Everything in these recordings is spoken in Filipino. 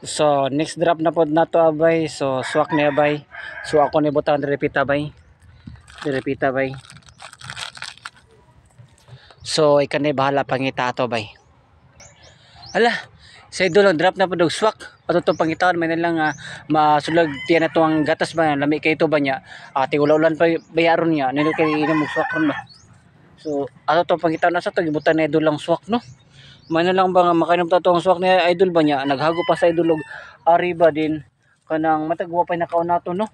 So next drop na pod nato abay. So swak ni abay. So ako ni butang direpita bay. Direpita bay. So ikanay bahala pangita ato bay. Ala, sa idol drop na pod og swak. Ato to pangitawan may nalang masulag tiyan na to ang gatas ba lami kay ito ba niya. Ati ulan pa bayaron niya. Nino kay ino mo swak ron ba. So ato to pangitawan na sa to gibutan na idol lang swak no. May na lang ba nga makainom ta tong swak ni idol ba niya naghago pa sa idol og ari ba din kanang matagwa pa nakauna to no.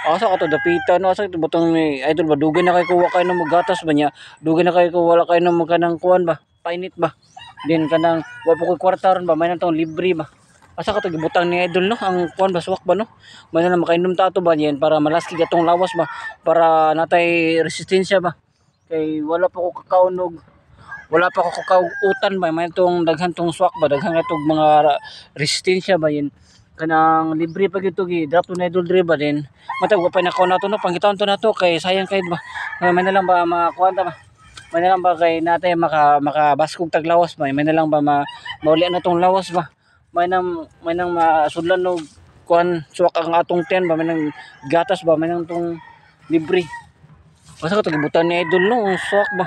Asa ka to dapita no asa to butong ni idol ba dugay na kay kuha kay no magatas ba niya dugay na kay ko wala kay no kanang kuan ba painit ba din kanang wa po ko kwarta ron ba may nang tong libre ba asa ka to gibutang ni idol no ang kuan ba swak ba no may na makainom ta to ba niyan para malaski gatong lawas ba para natay resistensya ba kay wala pa ko kakaunog wala pa ko kautan ba may tong daghan tong swak ba daghan atong mga resistensya ba yun kanang libre pa gito gi drop to na idol dre ba din matag wa pa nakaw nato no pangitaon to nato kay sayang kay ba may na lang ba makakuan ta ba may na lang ba kay natay makabaskog tag lawas ba may na lang ba mauli na tong lawas ba may nang masudlan og kuan swak ang atong ten ba may nang gatas ba may nang tong libre basta ka gibutan ni idol no ang swak ba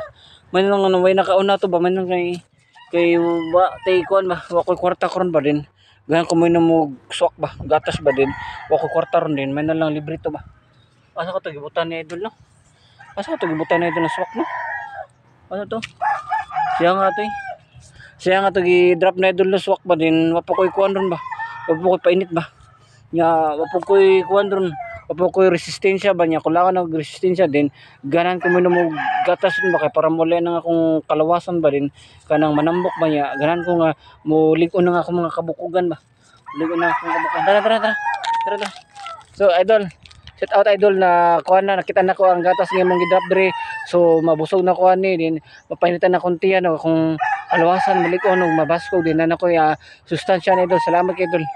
may nang ano way nakauna to ba may nang kay wa tay kuan ba wa koy kwarta karon ba din ganyan ko may mo swak ba gatas ba din wa koy kwarta ron din may na lang libre to ba asa ka to gibutan ni idol no asa ka to gibutan ni idol na swak no ano to siya nga to siya nga to gi drop na idol na swak ba din wa pa koy kuan ron ba wa pa koy painit ba nya wa pa koy kuan ron opo ko resistensya ba niya kulangan ng resistensya din ganan ko mo gatas din ba kay para muli nang akong kalawasan ba din kanang manambok ba niya ganan ko nga mulig-on nang ako mga kabukugan ba mulig-on na akong kabukugan tara so idol set out idol na kuan na nakita na ko ang gatas nga mong gidrop dre so mabusog na kuan ni din mapainitan na konti ano kung kalawasan mulig-on og mabaskog din na ko sustansya na idol salamat idol